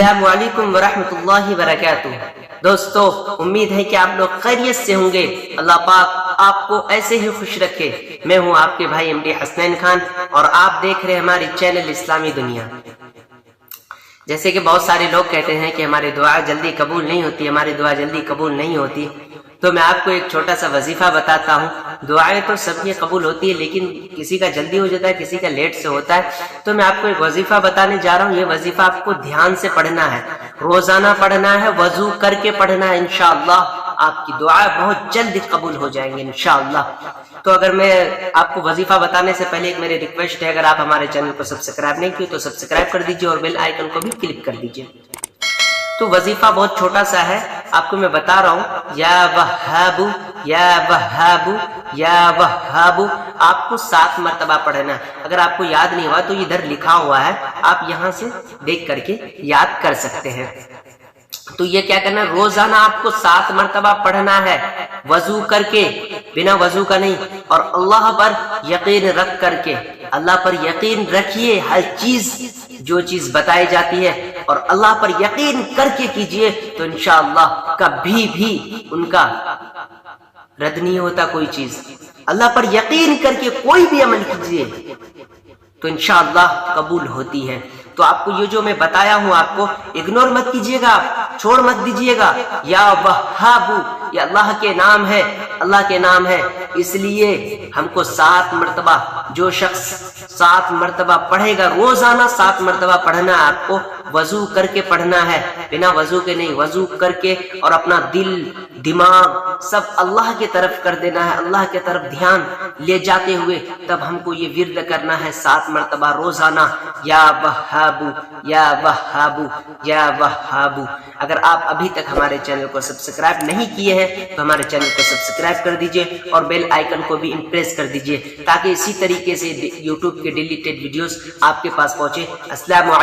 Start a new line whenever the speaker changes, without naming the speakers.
السلام علیکم ورحمۃ اللہ وبرکاتہ۔ دوستو، امید ہے کہ آپ لوگ خیریت سے ہوں گے۔ اللہ پاک آپ کو ایسے ہی خوش رکھے۔ میں ہوں آپ کے بھائی MD حسنین خان اور آپ دیکھ رہے ہیں ہماری چینل اسلامی دنیا۔ جیسے کہ بہت سارے لوگ کہتے ہیں کہ ہماری دعا جلدی قبول نہیں ہوتی، ہماری دعا جلدی قبول نہیں ہوتی، تو میں آپ کو ایک چھوٹا سا وظیفہ بتاتا ہوں۔ دعائیں تو سب کی قبول ہوتی ہے، لیکن کسی کا جلدی ہو جاتا ہے، کسی کا لیٹ سے ہوتا ہے۔ تو میں آپ کو ایک وظیفہ بتانے جا رہا ہوں۔ یہ وظیفہ آپ کو دھیان سے پڑھنا ہے، روزانہ پڑھنا ہے، وضو کر کے پڑھنا ہے۔ انشاءاللہ آپ کی دعائیں بہت جلد قبول ہو جائیں گے انشاءاللہ۔ تو اگر میں آپ کو وظیفہ بتانے سے پہلے ایک میری ریکویسٹ ہے، اگر آپ ہمارے چینل کو سبسکرائب نہیں کیے تو سبسکرائب کر دیجیے اور بیل آئیکن کو بھی کلک کر دیجیے۔ تو وظیفہ بہت چھوٹا سا ہے، آپ کو میں بتا رہا ہوں۔ یا وہاب یا وہاب یا وہاب، آپ کو 7 مرتبہ پڑھنا ہے۔ اگر آپ کو یاد نہیں ہوا تو ادھر لکھا ہوا ہے، آپ یہاں سے دیکھ کر کے یاد کر سکتے ہیں۔ تو یہ کیا کرنا ہے، روزانہ آپ کو 7 مرتبہ پڑھنا ہے، وضو کر کے، بنا وضو کا نہیں، اور اللہ پر یقین رکھ کر کے۔ اللہ پر یقین رکھیے، ہر چیز جو چیز بتائی جاتی ہے اور اللہ پر یقین کر کے کیجئے تو انشاءاللہ کبھی بھی ان کا رد نہیں ہوتا کوئی چیز۔ اللہ پر یقین کر کے کوئی بھی عمل کیجئے تو انشاءاللہ قبول ہوتی ہے۔ تو آپ کو یہ جو میں بتایا ہوں، آپ کو اگنور مت کیجئے گا، چھوڑ مت دیجئے گا۔ یا وہاب، یہ اللہ کے نام ہے، اللہ کے نام ہے، اس لیے ہم کو 7 مرتبہ، جو شخص 7 مرتبہ پڑھے گا، روزانہ 7 مرتبہ پڑھنا ہے آپ کو، وضو کر کے پڑھنا ہے، بنا وضو کے نہیں، وضو کر کے، اور اپنا دل دماغ سب اللہ کی طرف کر دینا ہے، اللہ کی طرف دھیان لے جاتے ہوئے تب ہم کو یہ ورد کرنا ہے 7 مرتبہ روزانہ۔ یا وہاب یا وہاب یا وہاب۔ اگر آپ ابھی تک ہمارے چینل کو سبسکرائب نہیں کیے ہیں تو ہمارے چینل کو سبسکرائب کر دیجئے اور بیل آئیکن کو بھی پریس کر دیجئے، تاکہ اسی طریقے سے یوٹیوب کے ڈیلیٹڈ ویڈیوز آپ کے پاس پہنچے۔ السلام علیکم۔